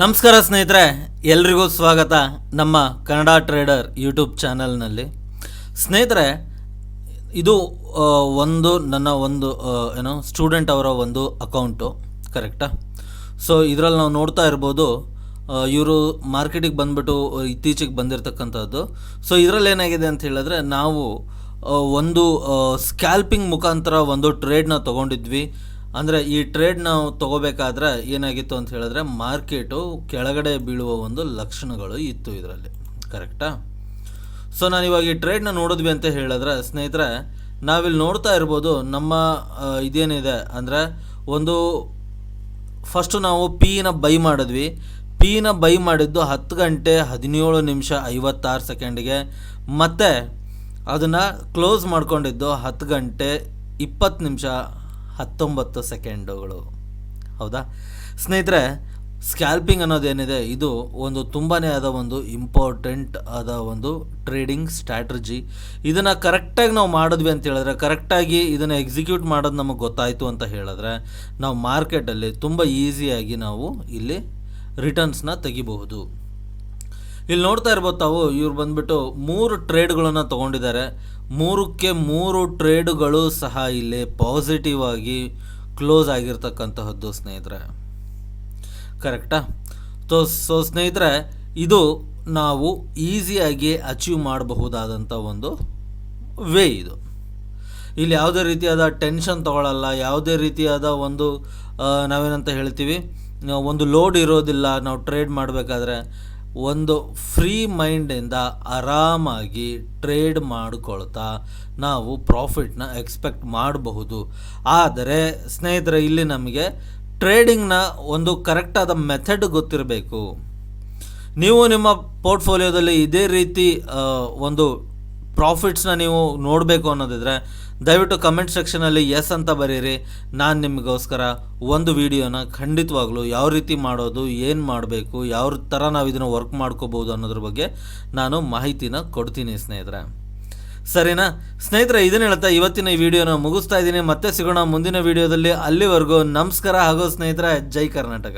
ನಮಸ್ಕಾರ ಸ್ನೇಹಿತರೆ, ಎಲ್ರಿಗೂ ಸ್ವಾಗತ ನಮ್ಮ ಕನ್ನಡ ಟ್ರೇಡರ್ ಯೂಟ್ಯೂಬ್ ಚಾನಲ್ನಲ್ಲಿ. ಸ್ನೇಹಿತರೆ, ಇದು ನನ್ನ ಸ್ಟೂಡೆಂಟ್ ಅವರ ಒಂದು ಅಕೌಂಟು, ಕರೆಕ್ಟಾ? ಸೊ ಇದರಲ್ಲಿ ನಾವು ನೋಡ್ತಾ ಇರ್ಬೋದು, ಇವರು ಮಾರ್ಕೆಟಿಗೆ ಬಂದುಬಿಟ್ಟು ಇತ್ತೀಚೆಗೆ ಬಂದಿರತಕ್ಕಂಥದ್ದು. ಸೊ ಇದರಲ್ಲಿ ಏನಾಗಿದೆ ಅಂತ ಹೇಳಿದ್ರೆ, ನಾವು ಒಂದು ಸ್ಕ್ಯಾಲ್ಪಿಂಗ್ ಮುಖಾಂತರ ಒಂದು ಟ್ರೇಡ್ನ ತೊಗೊಂಡಿದ್ವಿ. ಅಂದರೆ ಈ ಟ್ರೇಡ್ ನಾವು ತೊಗೋಬೇಕಾದ್ರೆ ಏನಾಗಿತ್ತು ಅಂತ ಹೇಳಿದ್ರೆ, ಮಾರ್ಕೆಟು ಕೆಳಗಡೆ ಬೀಳುವ ಒಂದು ಲಕ್ಷಣಗಳು ಇತ್ತು ಇದರಲ್ಲಿ, ಕರೆಕ್ಟಾ? ಸೊ ನಾನಿವಾಗ ಈ ಟ್ರೇಡ್ನ ನೋಡಿದ್ವಿ ಅಂತ ಹೇಳಿದ್ರೆ ಸ್ನೇಹಿತರೆ, ನಾವಿಲ್ಲಿ ನೋಡ್ತಾ ಇರ್ಬೋದು, ನಮ್ಮ ಇದೇನಿದೆ ಅಂದರೆ ಒಂದು ಫಸ್ಟು ನಾವು ಪಿನ ಬೈ ಮಾಡಿದ್ವಿ. ಪಿನ ಬೈ ಮಾಡಿದ್ದು 10 ಗಂಟೆ 17 ನಿಮಿಷ 56 ಸೆಕೆಂಡ್ಗೆ, ಮತ್ತು ಅದನ್ನು ಕ್ಲೋಸ್ ಮಾಡ್ಕೊಂಡಿದ್ದು 10 ಗಂಟೆ 20 ನಿಮಿಷ 19 ಸೆಕೆಂಡುಗಳು. ಹೌದಾ ಸ್ನೇಹಿತರೆ? ಸ್ಕ್ಯಾಲ್ಪಿಂಗ್ ಅನ್ನೋದೇನಿದೆ, ಇದು ಒಂದು ತುಂಬಾ ಆದ ಒಂದು ಇಂಪಾರ್ಟೆಂಟ್ ಆದ ಒಂದು ಟ್ರೇಡಿಂಗ್ ಸ್ಟ್ರಾಟಜಿ. ಇದನ್ನು ಕರೆಕ್ಟಾಗಿ ನಾವು ಮಾಡಿದ್ವಿ ಅಂತ ಹೇಳಿದ್ರೆ, ಕರೆಕ್ಟಾಗಿ ಇದನ್ನು ಎಕ್ಸಿಕ್ಯೂಟ್ ಮಾಡೋದು ನಮಗೆ ಗೊತ್ತಾಯಿತು ಅಂತ ಹೇಳಿದ್ರೆ, ನಾವು ಮಾರ್ಕೆಟಲ್ಲಿ ತುಂಬ ಈಸಿಯಾಗಿ ನಾವು ಇಲ್ಲಿ ರಿಟರ್ನ್ಸ್ನ ತೆಗಿಬಹುದು. ಇಲ್ಲಿ ನೋಡ್ತಾ ಇರ್ಬೋದು ತಾವು, ಇವ್ರು ಬಂದುಬಿಟ್ಟು 3 ಟ್ರೇಡ್ಗಳನ್ನು ತೊಗೊಂಡಿದ್ದಾರೆ. 3ಕ್ಕೆ 3 ಟ್ರೇಡುಗಳು ಸಹ ಇಲ್ಲಿ ಪಾಸಿಟಿವ್ ಆಗಿ ಕ್ಲೋಸ್ ಆಗಿರ್ತಕ್ಕಂತಹದ್ದು ಸ್ನೇಹಿತರೆ, ಕರೆಕ್ಟಾ? ಸೊ ಸ್ನೇಹಿತರೆ, ಇದು ನಾವು ಈಸಿಯಾಗಿ ಅಚೀವ್ ಮಾಡಬಹುದಾದಂಥ ಒಂದು ವೇ ಇದು. ಇಲ್ಲಿ ಯಾವುದೇ ರೀತಿಯಾದ ಟೆನ್ಷನ್ ತೊಗೊಳ್ಳಲ್ಲ, ಯಾವುದೇ ರೀತಿಯಾದ ಒಂದು ನಾವೇನಂತ ಹೇಳ್ತೀವಿ, ಒಂದು ಲೋಡ್ ಇರೋದಿಲ್ಲ. ನಾವು ಟ್ರೇಡ್ ಮಾಡಬೇಕಾದ್ರೆ ಒಂದು ಫ್ರೀ ಮೈಂಡಿಂದ ಆರಾಮಾಗಿ ಟ್ರೇಡ್ ಮಾಡಿಕೊಳ್ತಾ ನಾವು ಪ್ರಾಫಿಟ್ನ ಎಕ್ಸ್ಪೆಕ್ಟ್ ಮಾಡಬಹುದು. ಆದರೆ ಸ್ನೇಹಿತರೆ, ಇಲ್ಲಿ ನಮಗೆ ಟ್ರೇಡಿಂಗ್ನ ಒಂದು ಕರೆಕ್ಟಾದ ಮೆಥಡ್ ಗೊತ್ತಿರಬೇಕು. ನೀವು ನಿಮ್ಮ ಪೋರ್ಟ್ಫೋಲಿಯೋದಲ್ಲಿ ಇದೇ ರೀತಿ ಒಂದು ಪ್ರಾಫಿಟ್ಸ್ನ ನೀವು ನೋಡಬೇಕು ಅನ್ನೋದಿದ್ರೆ, ದಯವಿಟ್ಟು ಕಮೆಂಟ್ ಸೆಕ್ಷನಲ್ಲಿ ಎಸ್ ಅಂತ ಬರೀರಿ. ನಾನು ನಿಮಗೋಸ್ಕರ ಒಂದು ವಿಡಿಯೋನ ಖಂಡಿತವಾಗ್ಲೂ ಯಾವ ರೀತಿ ಮಾಡೋದು, ಏನು ಮಾಡಬೇಕು, ಯಾವ ಥರ ನಾವು ಇದನ್ನು ವರ್ಕ್ ಮಾಡ್ಕೋಬೋದು ಅನ್ನೋದ್ರ ಬಗ್ಗೆ ನಾನು ಮಾಹಿತಿನ ಕೊಡ್ತೀನಿ ಸ್ನೇಹಿತರೆ. ಸರಿನಾ ಸ್ನೇಹಿತರೆ? ಇದನ್ನ ಹೇಳ್ತಾ ಇವತ್ತಿನ ಈ ವಿಡಿಯೋನ ಮುಗಿಸ್ತಾ ಇದ್ದೀನಿ. ಮತ್ತೆ ಸಿಗೋಣ ಮುಂದಿನ ವಿಡಿಯೋದಲ್ಲಿ. ಅಲ್ಲಿವರೆಗೂ ನಮಸ್ಕಾರ ಹಾಗೂ ಸ್ನೇಹಿತರೆ, ಜೈ ಕರ್ನಾಟಕ.